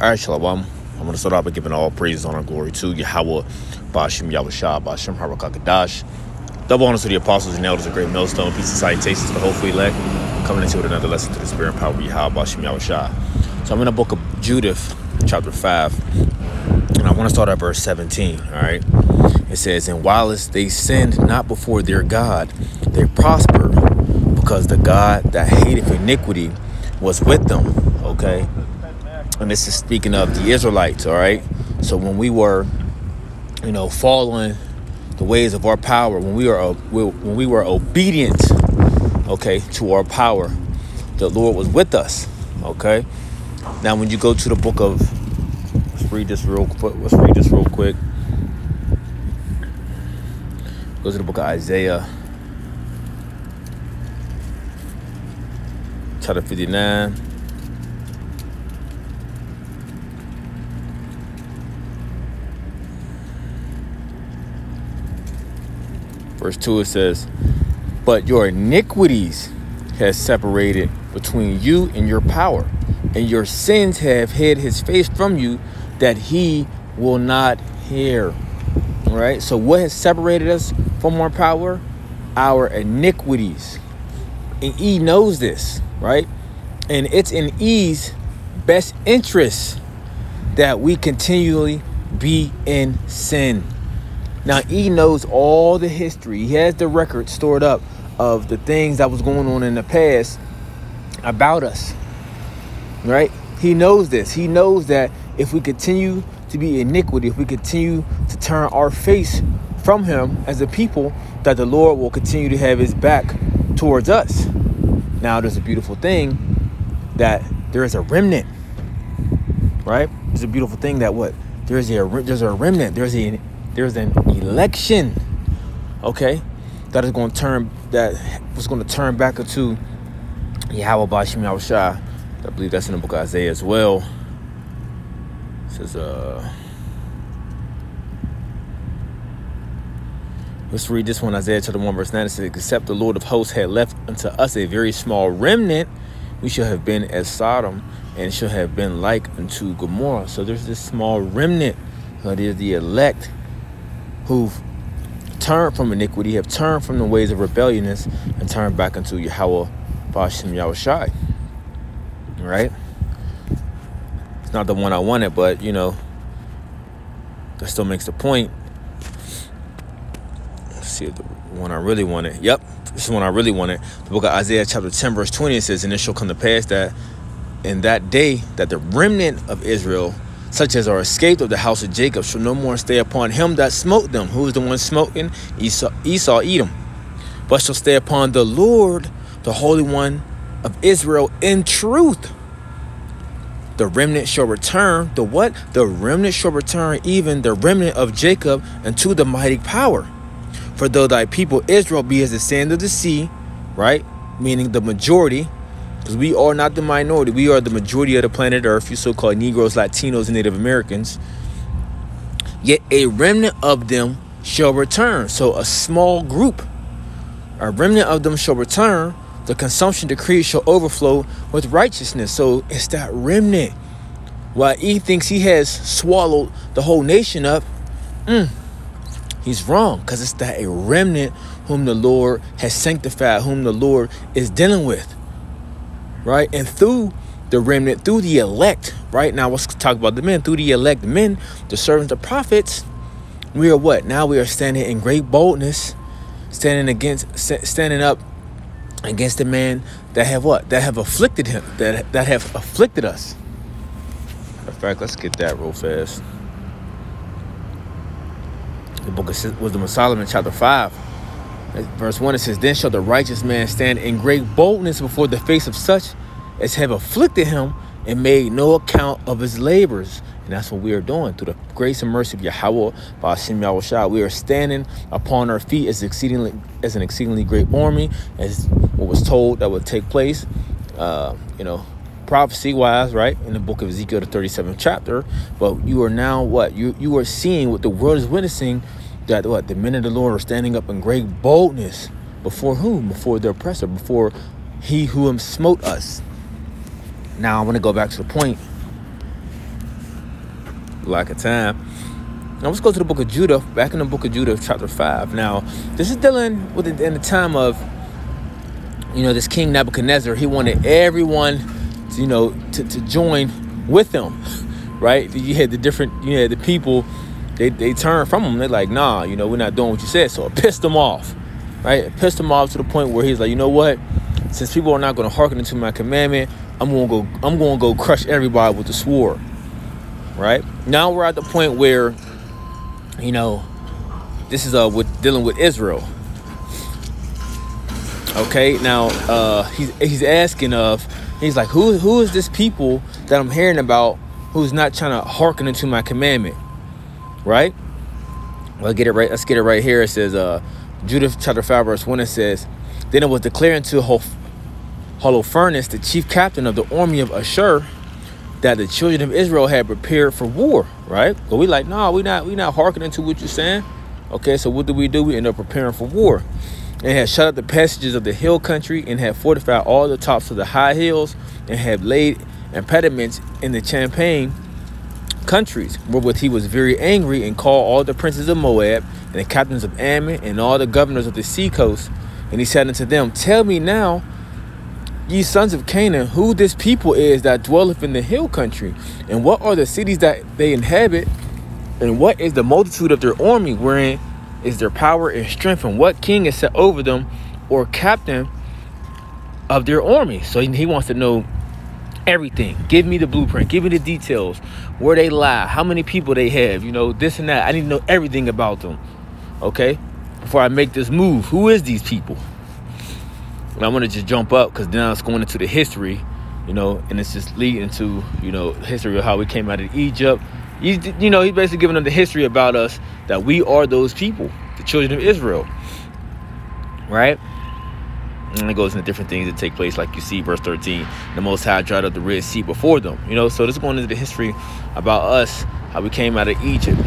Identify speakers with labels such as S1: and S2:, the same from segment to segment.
S1: All right, Shalom. I'm going to start off by giving all praise, honor, and glory to Yahweh, Ba'ashem Yahushua, Ba'ashem Harakakadash. Double honors to the apostles and elders of Great Millstone. Peace and salutations to the hopefully elect. Coming into it another lesson to the spirit and power of Yahweh, Ba'ashem Yahushua. So I'm in the book of Judith, chapter 5. And I want to start at verse 17, all right? It says, "And whilst they sinned not before their God, they prospered, because the God that hateth iniquity was with them," okay? And this is speaking of the Israelites, all right? So when we were, following the ways of our power, when we were obedient, okay, to our power, the Lord was with us, okay? Now, when you go to the book of, let's read this real quick. Go to the book of Isaiah, chapter 59. Verse 2, it says, "But your iniquities has separated between you and your power, and your sins have hid his face from you, that he will not hear." All right, so what has separated us from our power? Our iniquities. And E knows this, right? And it's in E's best interest that we continually be in sin. Now, E knows all the history. He has the record stored up of the things that was going on in the past about us, right? He knows this. He knows that if we continue to be iniquity, if we continue to turn our face from him as a people, that the Lord will continue to have his back towards us. Now, there's a beautiful thing that there is a remnant, right? There's a beautiful thing that what? There's a remnant. There's an election, okay, that was going to turn back into Yahweh Ba'ashem Yahushua. I believe that's in the book of Isaiah as well. It says, let's read this one, Isaiah chapter 1, verse 9. It says, "Except the Lord of hosts had left unto us a very small remnant, we should have been as Sodom, and should have been like unto Gomorrah." So there's this small remnant. There's the elect who've turned from iniquity, have turned from the ways of rebelliousness, and turned back into Yahweh Ba'ashem Yahushua. Right? It's not the one I wanted, but that still makes the point. Let's see if the one I really wanted. Yep, this is the one I really wanted. The book of Isaiah chapter 10, verse 20, it says, "And it shall come to pass that in that day that the remnant of Israel, such as are escaped of the house of Jacob, shall no more stay upon him that smote them." Who is the one smoking? Esau, Edom. "But shall stay upon the Lord, the Holy One of Israel, in truth. The remnant shall return." The what? The remnant shall return, even the remnant of Jacob, unto the mighty power. "For though thy people Israel be as the sand of the sea," right? Meaning the majority. Because we are not the minority. We are the majority of the planet Earth, you so-called Negroes, Latinos, and Native Americans. "Yet a remnant of them shall return." So a small group, a remnant of them shall return. "The consumption decree shall overflow with righteousness." So it's that remnant. While he thinks he has swallowed the whole nation up, he's wrong. Because it's that a remnant whom the Lord has sanctified, whom the Lord is dealing with. Right? And through the remnant, through the elect, right? Now let's talk about the men. Through the elect men, the servants, the prophets, we are what? Now we are standing in great boldness, standing up against the man that have what? That have afflicted him, that have afflicted us. In fact, let's get that real fast. The book of Wisdom of Solomon, chapter 5. Verse 1, it says, "Then shall the righteous man stand in great boldness before the face of such as have afflicted him, and made no account of his labors." And that's what we are doing. Through the grace and mercy of Yahweh Ba'ashem Yahushua, we are standing upon our feet as an exceedingly great army, as what was told that would take place, prophecy-wise, right, in the book of Ezekiel, the 37th chapter. But you are now what? You are seeing what the world is witnessing, that what? The men of the Lord are standing up in great boldness. Before whom? Before the oppressor, before he who smote us. Now I want to go back to the point lack of time. Now let's go to the book of Judah, back in the book of Judah, chapter 5. Now, this is dealing with in the time of, this King Nebuchadnezzar. He wanted everyone to join with him, right? You had the people, they turned from him. They're like, nah, we're not doing what you said. So it pissed them off, right? It pissed him off to the point where he's like, you know what? Since people are not going to hearken to my commandment, I'm going to go crush everybody with the sword, right? Now we're at the point where, this is with dealing with Israel. Okay, now he's asking he's like, who is this people that I'm hearing about who's not trying to hearken into my commandment, right? Well, get it right. Let's get it right here. It says, Judah chapter 5 verse 1. It says, then it was declared unto Holofernes, the chief captain of the army of Ashur, that the children of Israel had prepared for war, right? But we like, no, we not hearkening to what you're saying. Okay, so what do? We end up preparing for war. And had shut up the passages of the hill country, and had fortified all the tops of the high hills, and had laid impediments in the champaign countries, wherewith he was very angry, and called all the princes of Moab, and the captains of Ammon, and all the governors of the sea coast. And he said unto them, tell me now, ye sons of Canaan, who this people is that dwelleth in the hill country, and what are the cities that they inhabit, and what is the multitude of their army, wherein is their power and strength, and what king is set over them, or captain of their army? So he wants to know everything. Give me the blueprint, give me the details, where they lie, how many people they have, this and that. I need to know everything about them, okay, before I make this move. Who is these people? And I want to just jump up, because now it's going into the history, and it's just leading to, history of how we came out of Egypt. He's basically giving them the history about us, that we are those people, the children of Israel, right? And it goes into different things that take place, like you see, verse 13, the Most High dried up the Red Sea before them, So this is going into the history about us, how we came out of Egypt,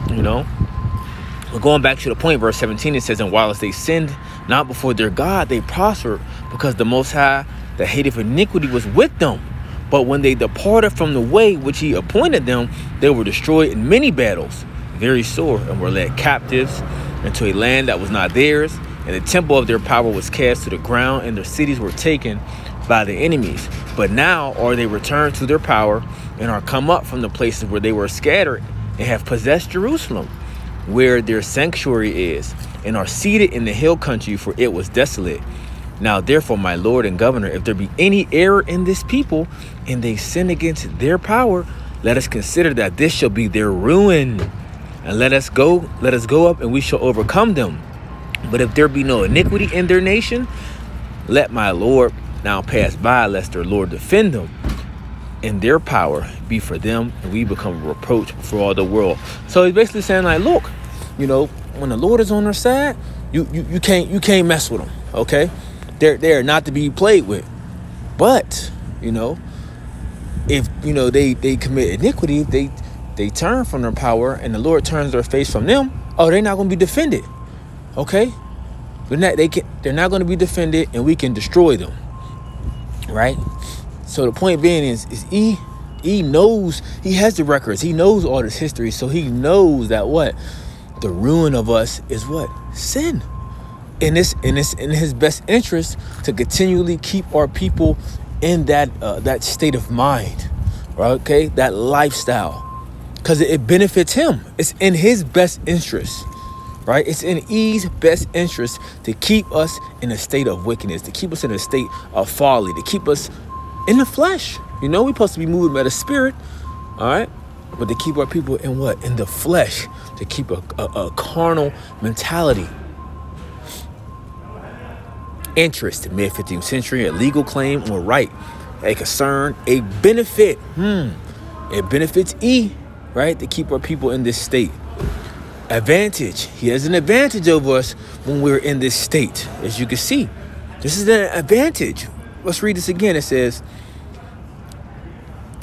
S1: But going back to the point, verse 17, it says, and whilst they sinned not before their God, they prospered, because the Most High that hated iniquity was with them. But when they departed from the way which he appointed them, they were destroyed in many battles, very sore, and were led captives into a land that was not theirs. And the temple of their power was cast to the ground, and their cities were taken by the enemies. But now are they returned to their power, and are come up from the places where they were scattered, and have possessed Jerusalem, where their sanctuary is, and are seated in the hill country, for it was desolate. Now therefore, my Lord and Governor, if there be any error in this people, and they sin against their power, let us consider that this shall be their ruin, and let us go up, and we shall overcome them. But if there be no iniquity in their nation, let my Lord now pass by, lest their Lord defend them, and their power be for them, and we become a reproach for all the world. So he's basically saying, like, look, when the Lord is on their side, you can't mess with them. Okay, they're not to be played with. But if they commit iniquity, they turn from their power, and the Lord turns their face from them. Oh, they're not going to be defended. Okay, they're not going to be defended, and we can destroy them, right? So the point being is he knows, he has the records, he knows all this history, so he knows that what the ruin of us is, what sin, and it's in his best interest to continually keep our people in that state of mind, right? Okay, that lifestyle, because it benefits him. It's in his best interest. Right? It's in E's best interest to keep us in a state of wickedness, to keep us in a state of folly, to keep us in the flesh. We're supposed to be moving by the spirit, all right? But to keep our people in what? In the flesh, to keep a carnal mentality. Interest, mid-15th century, a legal claim or right, a concern, a benefit. It benefits E, right? To keep our people in this state. Advantage. He has an advantage over us when we're in this state. As you can see, this is an advantage. Let's read this again. It says,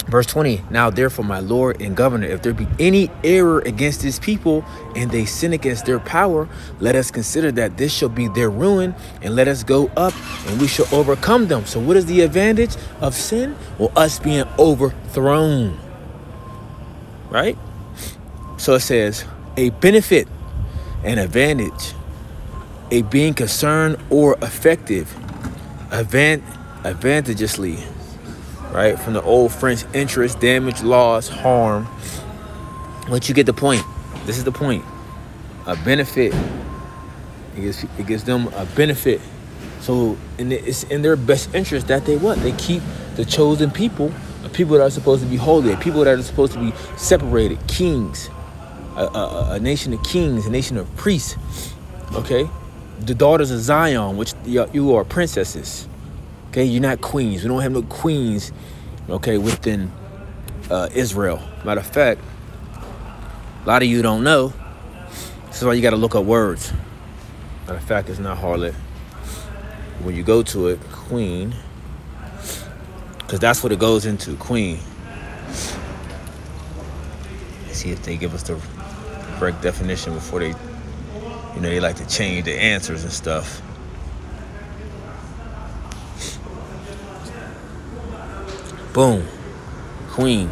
S1: verse 20, now therefore, my Lord and Governor, if there be any error against this people, and they sin against their power, let us consider that this shall be their ruin, and let us go up, and we shall overcome them. So what is the advantage of sin? Well, us being overthrown, right? So it says a benefit, an advantage, a being concerned or effective, advantageously, right? From the old French, interest, damage, loss, harm. But you get the point. This is the point. A benefit. It gives them a benefit. So it's in their best interest that they what? They keep the chosen people, the people that are supposed to be holy, the people that are supposed to be separated, kings, a nation of kings, a nation of priests. Okay, the daughters of Zion, which you are princesses. Okay, you're not queens. We don't have no queens. Okay, within Israel. Matter of fact, a lot of you don't know. This is why you got to look up words. Matter of fact, it's not harlot. When you go to it, queen, because that's what it goes into, queen. See if they give us the correct definition before they, they like to change the answers and stuff. Boom, queen.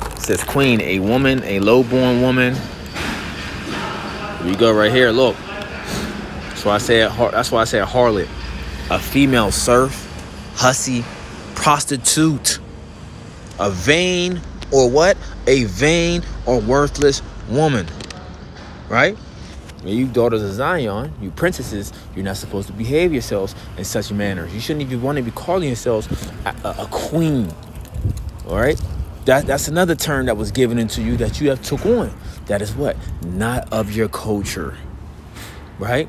S1: It says queen, a woman, a low-born woman. Here we go right here. Look. That's why I said harlot, a female serf, hussy, prostitute, a vain or what? A vain or worthless woman, right? You daughters of Zion, you princesses, you're not supposed to behave yourselves in such manners. You shouldn't even want to be calling yourselves a queen, all right? That's another term that was given into you that you have took on. That is what? Not of your culture, right?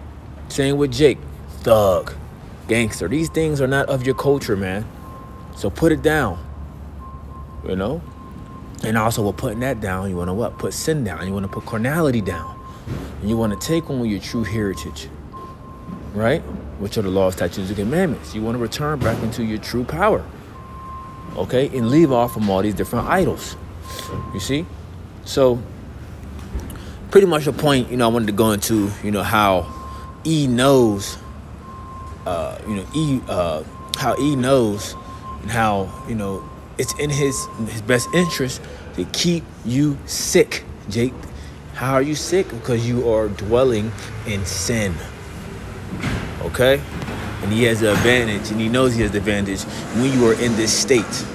S1: Same with Jake, thug, gangster. These things are not of your culture, man. So put it down, And also, with putting that down, you want to what? Put sin down. You want to put carnality down. And you want to take on your true heritage, right? Which are the laws, statutes, and commandments. You want to return back into your true power, okay? And leave off from all these different idols, you see? So, pretty much the point, I wanted to go into, how E knows, how E knows and how, it's in his best interest to keep you sick, Jake. How are you sick? Because you are dwelling in sin, okay? And he has the advantage, and he knows he has the advantage when you are in this state.